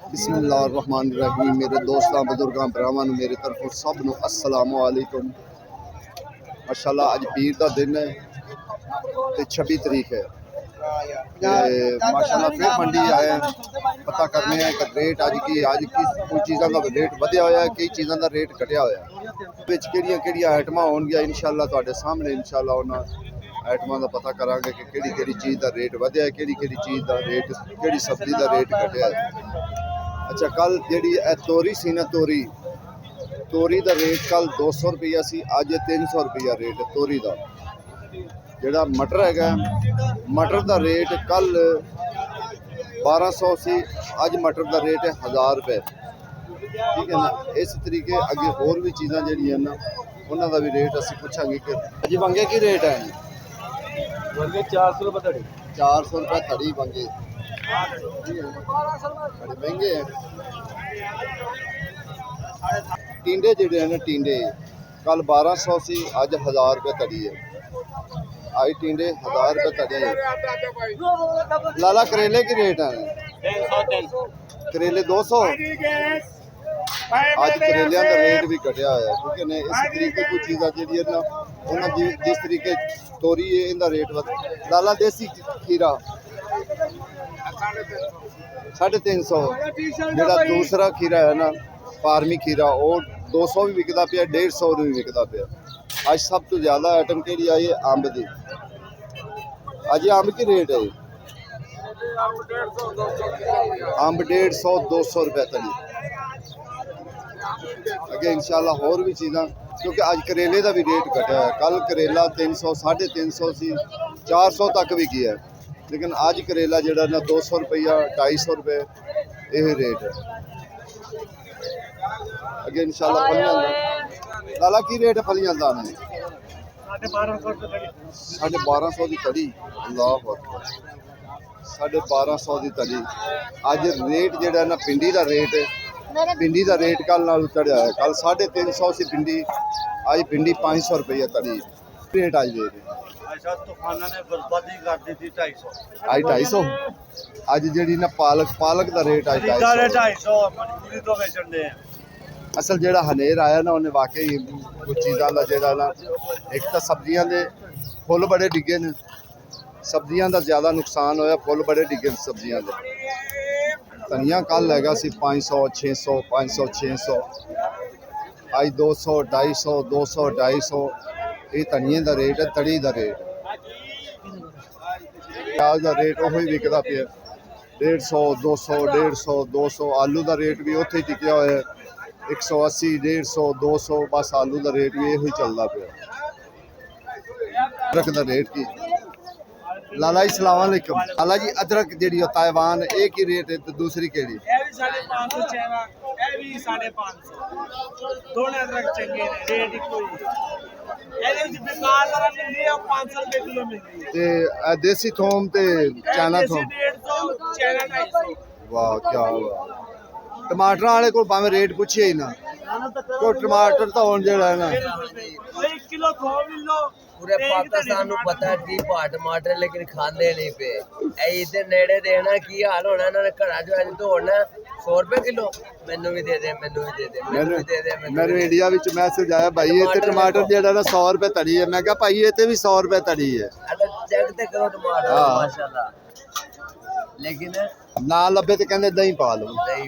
बिस्मिल्लाहिर्रहमानिर्रहीम। मेरे दोस्तों बुजुर्गों भरावां मेरे तरफों सब नूं अस्सलामु अलैकुम। माशाअल्लाह अज पीर का दिन है तो 26 तरीक है। माशाअल्लाह फिर मंडी आए हैं, पता करने हैं कि रेट अज की कोई चीज़ों का रेट वधिया होया है, कई चीज़ों का रेट घटिया होया किहड़ियां आइटमां होणगियां इंशाअल्लाह तुहाडे सामने इंशाअल्लाह उन्हां आइटमां का पता करांगे कि किहड़ी चीज़ का रेट वधिया है, किहड़ी चीज़ का रेट, किहड़ी सब्जी का रेट घटिया है। अच्छा कल जी तोरी सी ना, तोरी का रेट कल 200 रुपया सी, अज 300 रुपया रेट तोरी का। जोड़ा मटर है, मटर का रेट कल 1200 सी, अज मटर का रेट है 1000 रुपये। ठीक है ना, इस तरीके अगे होर भी चीज़ां जिहड़ियां ना उन्हां दा भी रेट असीं पुछांगे कि अजी वंगे की रेट है? वंगे 400 रुपये धड़ी। 400 रुपये धड़ी वंगे, बड़े महंगे हैं। टिंडे जिहड़े हैं टिंडे कल 1200 सी, अज 1000 रुपये धड़ी है। आई टिंडे 1000 रुपये धड़ी है। लाला करेले की रेट है? 300। करेले 200। आज करेलियां का रेट भी घटिया है क्योंकि ने इस तरीके कोई चीज़ा जी ना उन्होंने जिस तरीके तोरी है इनका रेट वध। लाला देसी खीरा 350। जो दूसरा खीरा है ना फार्मी खीरा वो 200 भी विकता पे, 150 भी विकता पे। अज सब तो ज़्यादा आइटम कि आई है अंब की। अज अंब की रेट है? अंब 150 200 रुपये तली। अगे इंशाल्लाह होर भी चीज़ां क्योंकि अज करेले का भी रेट घटिया है। कल करेला 300 350 सी, 400 तक भी गया है, लेकिन अज करेला जोड़ा ना 200 रुपया 250 रुपये यह रेट है। अगे इंशाल्लाह फलियां लाला की रेट है फलियां का? 1250 की कड़ी। अल्लाह अकबर, 1250 की तली। अज रेट जोड़ा ना भिंडी का रेट है, भिंडी का रेट कल नाल चढ़िया है। कल 350 सी भिंडी, अज भिंडी 500 रुपये तली रेट। अज रेट अज 250। अज जी ना पालक का रेट अज 250। असल जो हनेर आया ना उन्हें वाकई कुछ चीज़ों का जोड़ा ना, एक तो सब्जियां के फुल बड़े डिगे ने, सब्जियां का ज़्यादा नुकसान होया, फुल बड़े डिगे सब्जियां के। धनिया कल हैगा सी 500 600 500 600, अज 200 250 200 250 ये धनिए का रेट है। तड़ी का रेट, प्याज का रेट उ विकता पे 150 200 150 200। आलू का रेट भी उत्थे टिकया हुआ है 180 150 200। बस आलू का रेट भी यही चलता पे। अदरक का रेट की लाला जी सलाम अलैकुम। लाला जी अदरक जी ताइवान एक ही रेट है तो दूसरी केड़ी? 550 अदरक चंगे ने, रेट इको ही। देसी थोम ते चाइना थोम? वाह क्या वाह। टमाटर वाले को भावें रेट पूछिए ही ना, तो टमाटर तो होने जेड़ा है ना 1 किलो थोम लो। पूरे पाकिस्तान को पता है की भाव टमाटर, लेकिन खाते नहीं पे। इधर नेड़े देना की हाल होना, इन्होंने घरा जो अज दौड़ना 100 रुपये किलो। मैनू भी दे दे, मैनू भी दे दे, मैनू भी दे दे। मैंने इंडिया विच मैसेज आया भाई इतने टमाटर जेड़ा ना 100 रुपये तड़ी है। मैं कहा भाई इतने भी 100 रुपये तड़ी है। चेक ते करो टमाटर माशाल्लाह, लेकिन ना लभे तो कहते दही पा लो। नहीं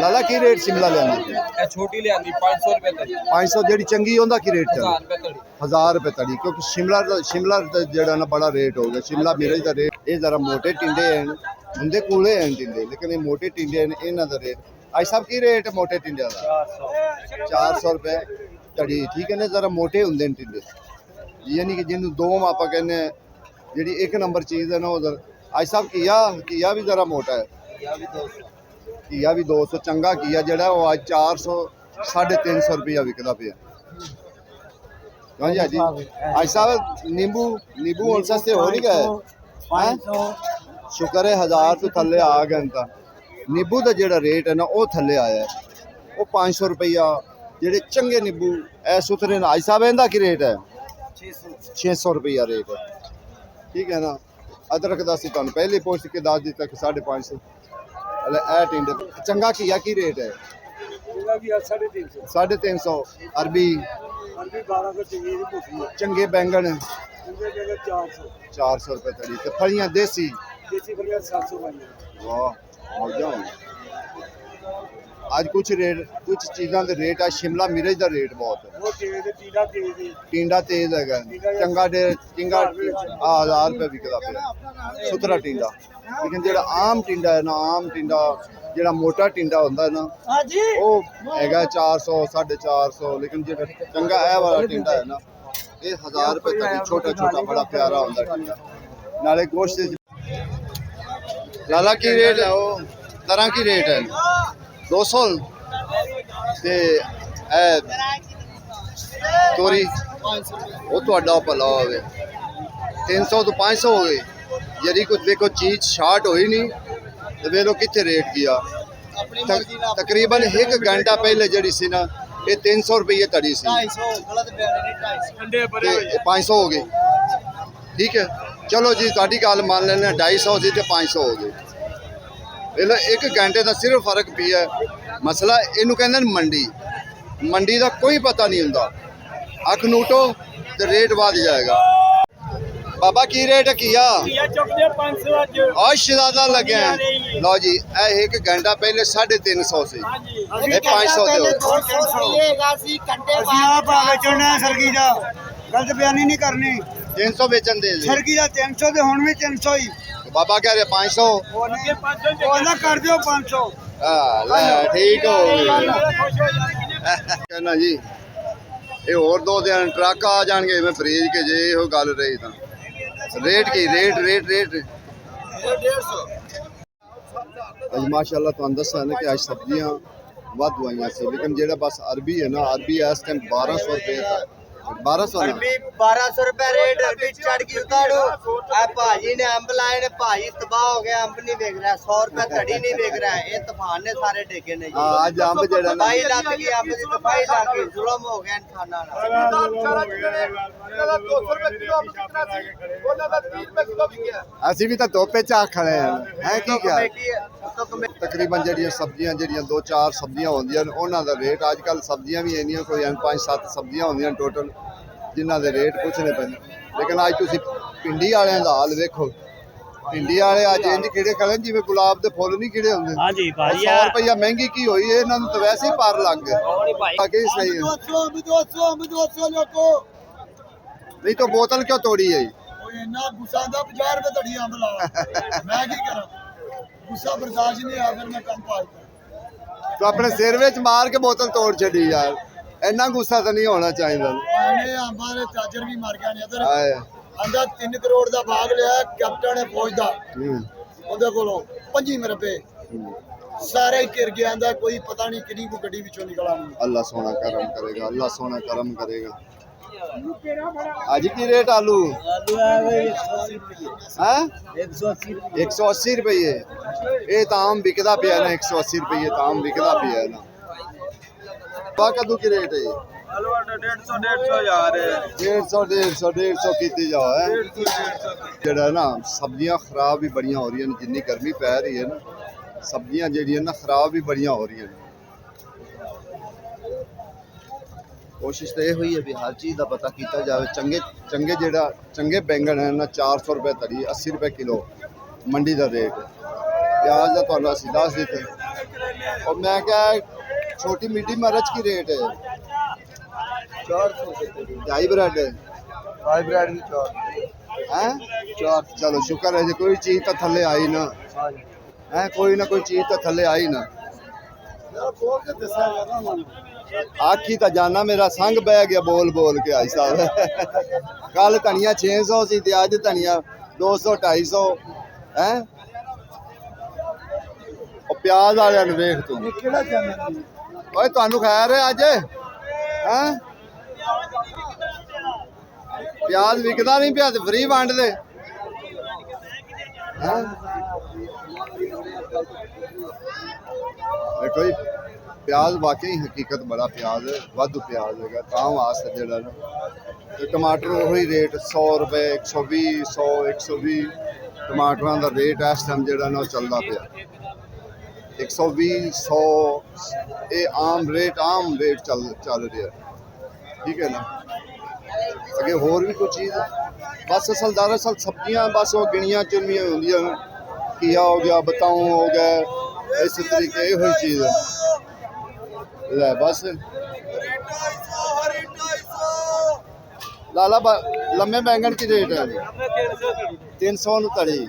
लाला की रेट शिमला लिया? छोटी ले 500 रुपये तक। 500 जी चंगी होंदा की रेट चल? 1000 1000 रुपये रुपये तक। तड़ी, क्योंकि शिमला जो ना बड़ा रेट हो गया। शिमला मिर्च का रेट ये जरा मोटे टिंडे हैं, उनके कूले हैं टिंडे, लेकिन ये मोटे टिंडे हैं, इन्हों का रेट आज सब की रेट मोटे टिंडे का 400 रुपये तड़ी। ठीक है ना, जरा मोटे होंगे टिंडे, यानी कि जिन्होंने दोम आप कहने जी एक नंबर चीज़ है ना उधर। आज सब घिया भी जरा मोटा है, घिया भी 200 चंगा घिया जो वो आज 400 350 रुपया विकता पे। हाँ जी हाँ जी। आज साहब नींबू हम सस्ते हो नहीं गए, शुक्र है 1000 तो थले आ गए। नींबू का जो रेट है ना वो थले आया है, वो 500 रुपया। जेडे चंगे नींबू ए सुथरे आज साहब इनका की रेट है? 600 रुपया रेट है। ठीक है ना। अदरक का तुहानू पहले पहुँच के दस दिता कि 550। ਇਹ ਟਿੰਡੇ ਚੰਗਾ ਘੀਆ ਕੀ ਰੇਟ ਹੈ? पूरा भी 350 350 ਅਰਬੀ अरबी 1200 चाहिए जी भुखी है ਚੰਗੇ ਬੈਂਗਣ पूरे जगह 400 400 रुपए तड़ी ते फलियां देसी देसी फलिया 700 वाली वाह मौजा आज कुछ चीज़ों के रेट है शिमला मिर्च का रेट बहुत है वो तेज है टीडा तेज है टिंडा तेज है चंगा टिंगा 1000 रुपए बिकता पे सुथरा टिंडा लेकिन जो आम टिंडा है ना आम टिंडा जो मोटा टिंडा होता है ना वो है 400 450 लेकिन जो चंगा है वाला टिंडा है ना ये 1000 रुपए तक छोटा छोटा बड़ा प्यारा होता टिंडा नाले गोश्त लाला की रेट है वो तरह की रेट है 200 ते तोरी वो तो भला हो 300 तो 500 हो गए यदि कुछ देखो चीज शार्ट हुई नहीं तो वे लोग कितने रेट किया तकरीबन एक घंटा पहले जड़ी सी ना ये 300 रुपये तड़ी सी 500 हो गए ठीक है चलो जी ताड़ी गल मान लेने 250 सी तो 500 हो गए एक घंटे का सिर्फ फर्क पिया मसला इनू कहते मंडी मंडी का कोई पता नहीं होंदा अख नूटो तो रेट बढ़ जाएगा बाबा की रेट किया और शहजादा लगे हैं लो जी एक घंटा पहले 350 से 500 गलत बयानी नहीं करनी 300 बेचन दे सरगी का 300 ते हुण भी 300 ही बाबा कह रहे 500 कर दियो 500 ठीक हो कहना जी ये और 2 दिन ट्रक आ जाएंगे मैं फ्रीज के जे यो गल रही था रेट की रेट अज माशाल्लाह तुहानू दसा ना कि अज सब्जियां वाधू आईयां सी लेकिन जेड़ा बस अरबी है ना अरबी इस टाइम 1200 रुपये है 1200 अरबी 1200 रुपए रेट अरबी चढ़ गई उतारो आ भाजी ने अंब लाए ने भाजी तबाह हो गया अंब नहीं बेच रहा 100 रुपए धड़ी नहीं बेच रहा है ये तूफान ने सारे डेगे ने जी आज अंब जेड़ा ना भाई लग गई अंब दी तबाही लग गई जुल्म हो गया इंसानां ਅਸੀਂ ਵੀ ਤਾਂ ਧੋਪੇ ਚ ਆ ਖੜੇ ਆ ਹੈ ਕੀ ਕਿਹਾ ਤਕਰੀਬਨ ਜਿਹੜੀਆਂ ਸਬਜ਼ੀਆਂ ਜਿਹੜੀਆਂ 2-4 ਸਬਜ਼ੀਆਂ ਹੁੰਦੀਆਂ ਨੇ ਉਹਨਾਂ ਦਾ ਰੇਟ ਅੱਜ ਕੱਲ ਸਬਜ਼ੀਆਂ ਵੀ ਇੰਨੀਆਂ ਕੋਈ 5-7 ਸਬਜ਼ੀਆਂ ਹੁੰਦੀਆਂ ਟੋਟਲ ਜਿਨ੍ਹਾਂ ਦੇ ਰੇਟ ਪੁੱਛਣੇ ਪੈਂਦੇ ਲੇਕਿਨ ਅੱਜ ਤੁਸੀਂ ਪਿੰਡੀ ਵਾਲਿਆਂ ਦਾ ਹਾਲ ਵੇਖੋ ਪਿੰਡੀ ਵਾਲੇ ਅੱਜ ਇੰਜ ਕਿਹੜੇ ਖੜੇ ਜਿਵੇਂ ਗੁਲਾਬ ਦੇ ਫੁੱਲ ਨਹੀਂ ਕਿਹੜੇ ਹੁੰਦੇ ਹਾਂਜੀ ਭਾਈ 100 ਰੁਪਇਆ ਮਹਿੰਗੀ ਕੀ ਹੋਈ ਇਹਨਾਂ ਨੂੰ ਤਾਂ ਵੈਸੇ ਹੀ ਪਾਰ ਲੱਗ ਗਏ ਬਾਕੀ ਸਹੀ ਹੈ नहीं तो बोतल क्यों तोड़ी है इन्ना गुस्सा दा 50 रुपए धड़ी अंब लावा मैं की करा गुस्सा बर्दाश्त नहीं आ फिर मैं कम पाई तो अपने सिर विच मार के बोतल तोड़ छड़ी यार इन्ना गुस्सा तो नहीं होना चाहिए आने अंबां दे चाचर भी मर गया ने इधर आंदा 3 करोड़ दा भाग लिया कैप्टन ने फौज दा ओदे कोलों 25 रुपए सारे गिर गया आंदा कोई पता नहीं किनी को गड्डी विचों निकल आनी अल्लाह सोना करम करेगा अल्लाह सोना करम करेगा आज की रेट आलू है 180 रुपये ये तो आम बिकता पिया ना 180 रुपये तो आम बिकता पिया ना कद्दू की रेट है 150 यार 150 की जाओ है जड़ा ना सब्जियां खराब भी बढ़िया हो रही हैं जिन्नी गर्मी पै रही है ना सब्जियां जड़ियां ना खराब भी बढ़िया हो रही हैं कोशिश तो यह हुई है भी हर चीज़ का पता किया जाए चंगे चंगे बैंगन है ना 400 रुपये तड़ी 80 रुपये किलो मंडी का रेट प्याज का तो असी दस देते और मैं क्या छोटी मीठी मिर्च की रेट है 400 ढाई ब्रेड है 5 ब्रेड भी 4 हैं 4 चलो शुक्र है जी कोई चीज़ तो थले आई ना है कोई ना कोई चीज़ तो थले आई ना आखी तो जाना मेरा संग बह गया बोल बोल के आज साहब कल धनिया 600 सी ते अज धनिया 200 250 है प्याज वाले वेख तू खैर है अज है प्याज विकदा नहीं पिया फ्री वंड दे देखो जी प्याज वाकई हकीकत बड़ा प्याज है वाधू प्याज है तां वास्ते जड़ा ना टमाटर वही रेट 100 रुपए 120 100 120 टमाटरों का रेट इस टाइम जड़ा ना चलता पिया 120 100 ਇਹ ਆਮ ਰੇਟ ਚੱਲ ਰਿਹਾ, ਠੀਕ ਹੈ ਨਾ। ਅੱਗੇ ਹੋਰ ਵੀ ਕੋਈ ਚੀਜ਼ ਬਸ ਅਸਲ ਦਰਅਸਲ ਸਬਜ਼ੀਆਂ ਬਸ ਉਹ ਗਿਣੀਆਂ ਚੁਣੀਆਂ ਹੁੰਦੀਆਂ ਨੇ, ਘੀਆ ਹੋ ਗਿਆ, ਬਤਾਊ ਹੋ ਗਿਆ, ਇਸ ਤਰੀਕੇ ਇਹੋ ਹੀ ਚੀਜ਼ ਲੈ ਬਸ। ਲਾਲਾ ਲੰਮੇ ਬੈਂਗਣ ਕੀ ਰੇਟ ਹੈ? 300 ਨੂੰ ਤੜੀ,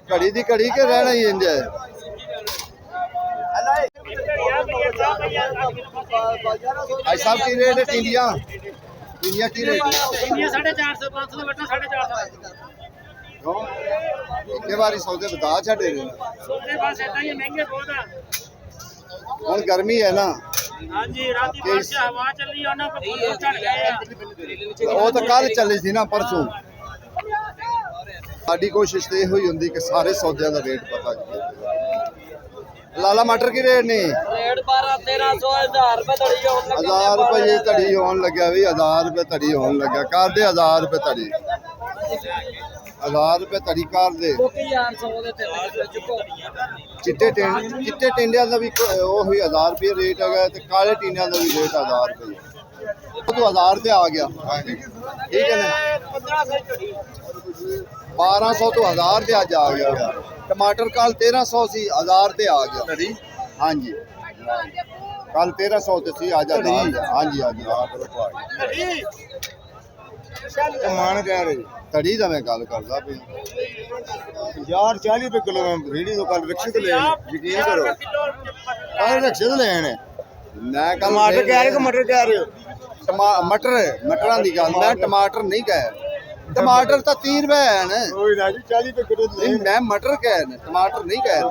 ਘੜੀ ਦੀ ਘੜੀ ਕੇ ਰਹਿਣਾ ਹੀ ਇੰਜ ਹੈ। ਭਾਈ ਸਾਹਿਬ ਕੀ ਰੇਟ ਹੈ ਟਿੰਡੀਆਂ? ਟਿੰਡੀਆਂ ਕੀ ਰੇਟ? 450 500 ਦਾ ਵੱਟਾ 450 ਇੱਕੇ ਵਾਰੀ ਸੌਦੇ ਬਤਾ ਛੱਡੇ ਨੇ। ਸੋਨੇ ਬਸ ਇਦਾਂ ਹੀ ਮਹਿੰਗੇ ਬਹੁਤ ਆ। ਹੁਣ ਗਰਮੀ ਹੈ ਨਾ, ਹਾਂਜੀ ਰਾਤੀ ਬਾਰਿਸ਼ ਹਵਾ ਚੱਲੀ ਉਹਨਾਂ ਕੋ ਫੁੱਲ ਝੜ ਗਏ ਆ। ਉਹ ਤਾਂ ਕੱਲ ਚੱਲੀ ਸੀ ਨਾ, ਪਰਸੋਂ। ਸਾਡੀ ਕੋਸ਼ਿਸ਼ ਤੇ ਇਹੋ ਹੀ ਹੁੰਦੀ ਕਿ ਸਾਰੇ ਸੌਦਿਆਂ ਦਾ ਰੇਟ ਪਤਾ ਜੀ। ਲਾਲਾ ਮਟਰ ਕੀ ਰੇਟ ਨੇ? ਰੇਟ 12 1300 1000 ਰੁਪਏ ਧੜੀ ਹੋਣ ਲੱਗਾ। 1000 ਰੁਪਏ ਧੜੀ ਹੋਣ ਲੱਗਿਆ ਵੀ, 1000 ਰੁਪਏ ਧੜੀ ਹੋਣ ਲੱਗਿਆ। ਕਰ ਦੇ 1000 ਰੁਪਏ ਧੜੀ, 1000 ਰੁਪਏ ਧੜੀ ਕਰ ਦੇ। ਕੋਕੀ ਯਾਰ 100 ਦੇ ਤੇ ਚੁੱਕੋ। ਚਿੱਟੇ ਟਿੰਡਿਆਂ ਦਾ ਵੀ ਉਹ ਹੀ 1000 ਰੁਪਏ ਰੇਟ ਹੈਗਾ, ਤੇ ਕਾਲੇ ਟਿੰਡਿਆਂ ਦਾ ਵੀ ਰੇਟ 1000 ਰੁਪਏ। ਉਹ ਤੋਂ 1000 ਤੇ ਆ ਗਿਆ, ਠੀਕ ਹੈ ਨਾ। 1200 ਤੋਂ 1000 ਤੇ ਅੱਜ ਆ ਗਿਆ। ਟਮਾਟਰ ਕੱਲ 1300 ਸੀ, 1000 ਤੇ ਆ ਗਿਆ। ਹਾਂਜੀ ਕੱਲ 1300 ਤੇ ਸੀ, ਅੱਜ 1000। ਹਾਂਜੀ ਹਾਂਜੀ ਮਾਨ ਕਹਿ ਰਹੇ ਤੜੀ ਦਾ ਮੈਂ ਗੱਲ ਕਰਦਾ ਪਈ। ਯਾਰ 40 ਰੁਪਏ ਕਿਲੋ ਮੈਂ ਰੇੜੀ ਤੋਂ ਕੱਲ ਰਿਕਸ਼ੇ ਤੇ ਲੈ ਯਕੀਨ ਕਰੋ, ਕੱਲ ਰਿਕਸ਼ੇ ਤੇ ਲੈ ਆਣੇ। ਮੈਂ ਕੱਲ ਟਮਾਟਰ ਕਹਿ ਰਹੇ ਕਿ ਮਟਰ ਕਹਿ ਰਹੇ ਹੋ? ਮਟਰਾਂ ਦੀ ਗੱਲ, ਮੈਂ ਟਮਾਟਰ ਨਹੀਂ ਕਹਿ। ਟਮਾਟਰ ਤਾਂ 30 ਰੁਪਏ ਹੈ ਨਾ। ਕੋਈ ਨਾ ਜੀ 40 ਰੁਪਏ ਕਿਲੋ ਨਹੀਂ, ਮੈਂ ਮਟਰ ਕਹਿ, ਟਮਾਟਰ ਨਹੀਂ ਕਹਿ।